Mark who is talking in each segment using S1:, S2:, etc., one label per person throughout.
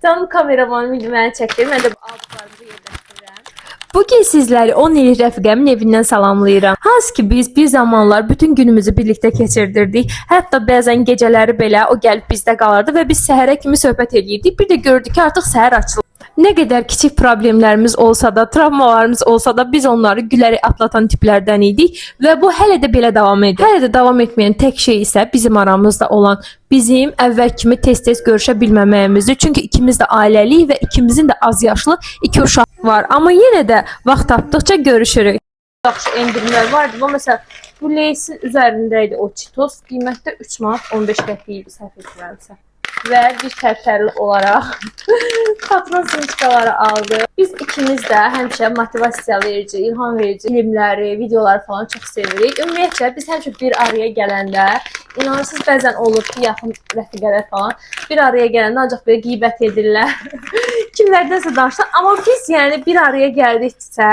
S1: Canım kameramanım indi mənə çəkir. Mən də bu aldıqlarımızı yerləşdirirəm.
S2: Bugün sizləri 10 illik rəfiqəmin evindən salamlayıram. Hansı ki biz bir zamanlar bütün günümüzü birlikdə keçirdirdik. Hətta bəzən gecələri belə o gəlib bizdə qalırdı və biz səhərə kimi söhbət edirdik. Bir də gördük ki, artıq səhər açılır. Nə qədər kiçik problemlərimiz olsa da, travmalarımız olsa da biz onları gülərək atlatan tiplərdən idik və bu hələ də belə davam edir. Hələ də davam etməyən tək şey isə bizim aramızda olan bizim əvvəl kimi tez-tez görüşə bilməməyimizdir. Çünki ikimiz də ailəliyik və ikimizin də az yaşlı 2 uşaq var. Amma yenə də vaxt tapdıqca görüşürük.
S1: Yaxşı endirimlər vardı. Bu məsələn bu Lay'sin üzərində idi o Cheetos. Qiymətdə 3 manat 15 qəpik idi səhv etmirəmsə. Və bir tərtərli olaraq patron simçikaları aldı. Biz ikimiz də həmişə motivasiya verici, ilham verici filmləri, videoları falan çox sevirik. Ümumiyyətlə biz həmişə bir araya gələndə, inanırsınız bəzən olur ki, yaxın rəfiqələr falan bir araya gələndə ancaq belə qeybət edirlər. Kimlərdənsə danışırlar. Amma biz yəni bir araya gəldikcə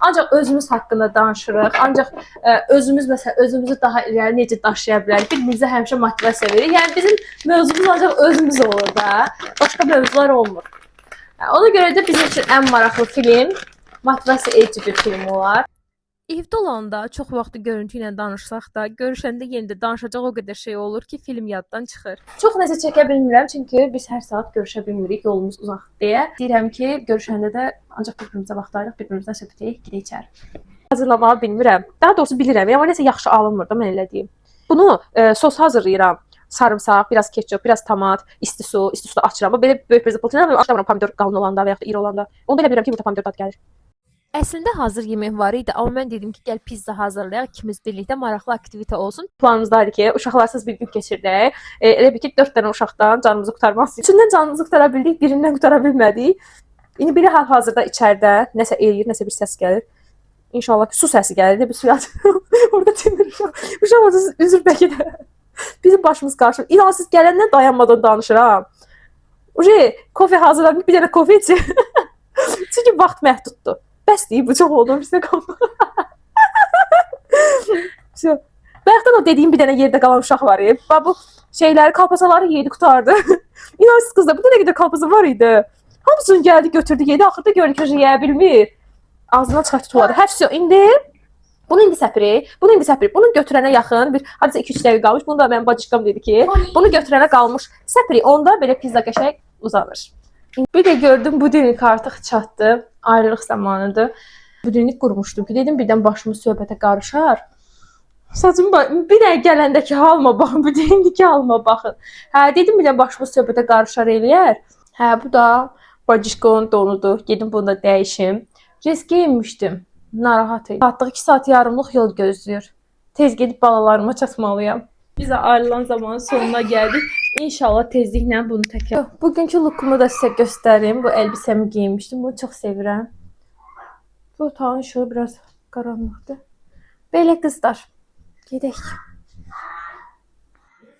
S1: ancaq özümüz haqqında danışırıq. Ancaq özümüz məsələn özümüzü daha irəli necə daşıya bilərik. Bir-birimizə həmişə motivasiya veririk. Yəni bizim mövzumuz ancaq özümüz olur da. Başqa mövzular olmur. Ona görə də bizim üçün ən maraqlı film motivasiya edici bir film olar.
S2: Evdə olanda çox vaxt görüntü ilə danışsaq da, görüşəndə yenə də danışacaq o qədər şey olur ki, film yaddan çıxır.
S1: Çox nəsə çəkə bilmirəm, çünki biz hər saat görüşə bilmirik, yolumuz uzaq deyə. Deyirəm ki, görüşəndə də ancaq bir-birimizə vaxt ayırıq, bir-birimizdən söhbət edək, gedək içəri. Hazırlamağı bilmirəm. Daha doğrusu bilirəm, amma nəsə yaxşı alınmır da mən elə deyim. Bunu sos hazırlayıram. Sarımsaq, biraz ketçup, biraz tomat, isti su da açıram. Belə böyük bir zıpıltıram, açıram pomidor qalın olanda və ya da iri olanda. Onda elə bilirəm ki, burada pomidor dadı gəlir.
S2: Əslində hazır yemək var idi, amma mən dedim ki, gəl pizza hazırlayaq, ikimiz birlikdə maraqlı aktivitə olsun.
S1: Planımızdaydı ki, uşaqlarsız bir gün keçirdək. Elə bir ki, 4 dənə uşaqdan canımızı qurtarmaq istəyir. Üçündən canımızı qurtara bildik, birindən qurtara bilmədik. İndi biri hal-hazırda içəridə nəsə eləyir, nəsə bir səs gəlir. İnşallah ki, su səsi gəlir, bir su yatır. Orada timir uşaq orada üzür bəlkə də. Bizim başımız qarşı. İlansız gələndən dayanmadan danışıram. Kofe hazırladım, bir dənə kofe içir. Çünki vaxt məhduddur. Bəs deyib, bu çox oldu, bizdə qalma. Bayaqdan o dediyim bir dənə yerdə qalan uşaq var. Bu şeyləri, kalpasaları yedi qutardı. İnansız qızda, bu da nə qədər kalpasa var idi. Hamısını gəldi, götürdü, yedi. Axırda gördük ki, yeyə bilmir. Ağzından çıxar tutuladı. Həfsi, bunu indi səpirik. Bunu götürənə yaxın bir hadisə 2-3 dəqiqə qalmış. Bunu da mənim bacışqam dedi ki, bunu götürənə qalmış. Səpirik. Onda belə pizza qəşəng uzanır. Bir də gördüm budilnik artıq çatdı. Ayrılıq zamanıdır. Budilnik qurmuşdum ki, dedim birdən başımız söhbətə qarışar. Saçım bir də gələndəki halma baxın, budilnikdəki halma baxın. Hə, dedim birdən başımız söhbətə qarışar eləyər. Hə, bu da bacışqanın donudur. Gedim bunu da dəyişim. Risk geyinmişdim. Narahat edim. Saatlıq 2 saat yarımlıq yol gözləyir. Tez gedib balalarıma çatmalıyam. Biz də ayrılan zamanın sonuna gəldik. İnşallah tezliklə bunu təkrar. Bugünkü lookumu da sizə göstərim. Bu elbisəmi geyinmişdim. Bunu çox sevirəm. Bu otağın işığı biraz qaranlıqdır. Belə qızlar. Gedək.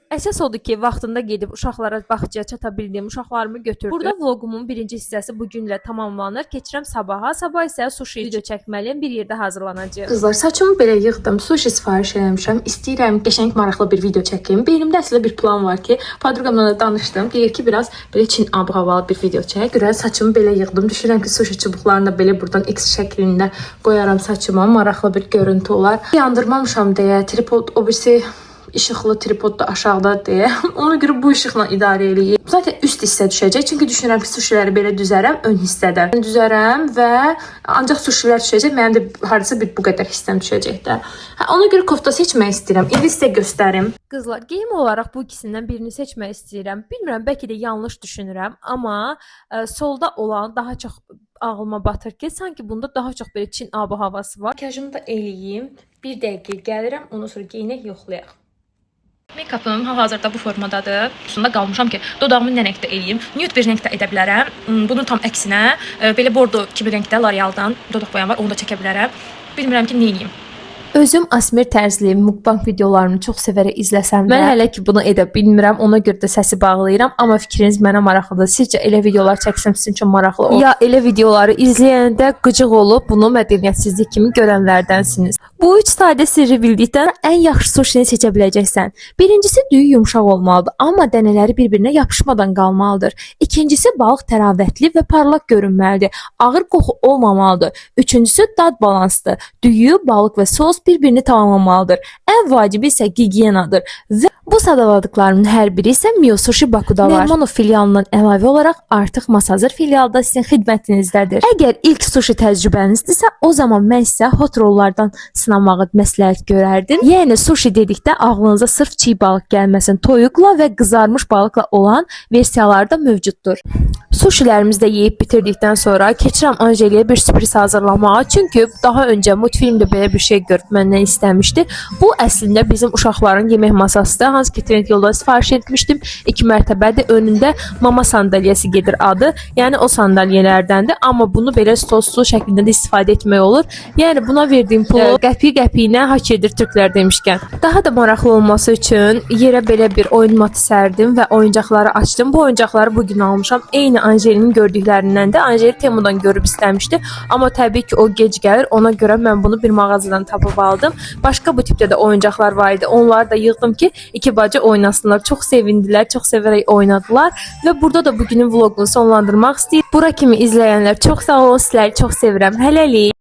S2: Əsas odur ki, vaxtında gedib uşaqlara bağçaya çata bildim, uşaqlarımı götürdüm. Burada vlogumun birinci hissəsi bu günlə tamamlanır. Keçirəm sabaha. Sabah isə sushi video çəkməliyəm, bir yerdə hazırlanacağıq.
S3: Qızlar, saçımı belə yığdım, sushi sifariş eləmişəm. İstəyirəm qəşəng maraqlı bir video çəkim. Beynimdə əslində bir plan var ki, podruqamla da danışdım. Deyir ki, biraz belə Çin ab-havalı bir video çək. Görə saçımı belə yığdım. Düşünürəm ki, sushi çubuqlarını da belə buradan X şəklində qoyaram saçıma. Maraqlı bir görüntü olar. Yandırmamışam deyə tripod o birisi işıqlı tripod da aşağıda deyə. Ona görə bu işıqla idarə eləyim. Zaten üst hissə düşəcək. Çünki düşünürəm ki, suşiləri belə düzərəm ön hissədən. Düzərəm və ancaq suşilər düşəcək. Mənim də hardasa bu qədər hissəm düşəcək də. Ona görə kofta seçmək istəyirəm. İndi sizə göstərim.
S2: Qızlar, geyim olaraq bu ikisindən birini seçmək istəyirəm. Bilmirəm, bəlkə də yanlış düşünürəm, amma solda olan daha çox ağlıma batır ki, sanki bunda daha çox belə Çin ab-havası var.
S3: Makyajımı da eləyim. Bir dəqiqə gəlirəm, ondan sonra geyinək yoxlayaq. Make-up'ım hal-hazırda bu formadadır. Üstündə qalmışam ki, dodağımı nə rəngdə eləyim. Nude bir rəngdə edə bilərəm. Bunun tam əksinə, belə bordo kimi rəngdə L'Oreal-dan dodaq boyam var, onu da çəkə bilərəm. Bilmirəm ki, nə edeyim.
S2: Özüm Asmir tərzli mukbang videolarını çox sevərək izləsəm də, mən hələ ki bunu edə bilmirəm. Ona görə də səsi bağlayıram. Amma fikriniz mənə maraqlıdır. Sizcə elə videolar çəksəm sizin üçün maraqlı olur? Ya elə videoları izləyəndə qıcıq olub bunu mədəniyyətsizlik kimi görənlərdənsiniz. Bu 3 sadə sirri bildikdən ən yaxşı suşini seçə biləcəksən. Birincisi düyü yumşaq olmalıdır, amma dənələri bir-birinə yapışmadan qalmalıdır. İkincisi balıq təravətli və parlaq görünməlidir. Ağır qoxu olmamalıdır. Üçüncüsü dad balansdır. Düyü, balıq və sos bir-birini tamamlamalıdır. Ən vacibi isə gigiyenadır. Və bu sadaladıklarımın hər biri isə Mio Sushi Baku'da var. Lermono filialından əlavə olaraq artıq Masazır filialda sizin xidmətinizdədir. Əgər ilk sushi təcrübənizdirsə, o zaman mən sizə hot rollardan sınamağı məsləhət görərdim. Yəni sushi dedikdə ağlınıza sırf çiğ balıq gəlməsin. Toyuqla və qızarmış balıqla olan versiyaları da mövcuddur. Sushilərimizi də yeyib bitirdikdən sonra keçirəm Anjeliyə bir sürpriz hazırlamağa. Çünki daha öncə multfilmdə belə bir şey görüb məndən istəmişdi. Bu əslində bizim uşaqların yemək masasıdır. Hansı ki trend yolda sifariş etmişdim. 2 mərtəbədir. Önündə mama sandalyası gedir adı. Yəni o sandalyələrdəndir. Amma bunu belə stolsuz şəklində də istifadə etmək olur. Yəni buna verdiyim pulu qəpik-qəpiyinə hak edir türklər demişkən. Daha da maraqlı olması üçün yerə belə bir oyun matı sərdim və oyuncaqları açdım. Bu oyuncaqları bugün almışam. Eyni Anjelinin gördüklərindən də Anjeli Temu'dan görüb istəmişdi. Amma təbii ki o gec gəlir. Ona görə mən bunu bir mağazadan tapıb aldım. Başqa bu tipdə də oyuncaqlar var idi. Onları da yığdım ki iki bacı oynasınlar. Çox sevindilər, çox sevərək oynadılar və burada da bugünün vloqunu sonlandırmaq istəyirəm. Bura kimi izləyənlər çox sağ olun, sizləri çox sevirəm. Hələlik.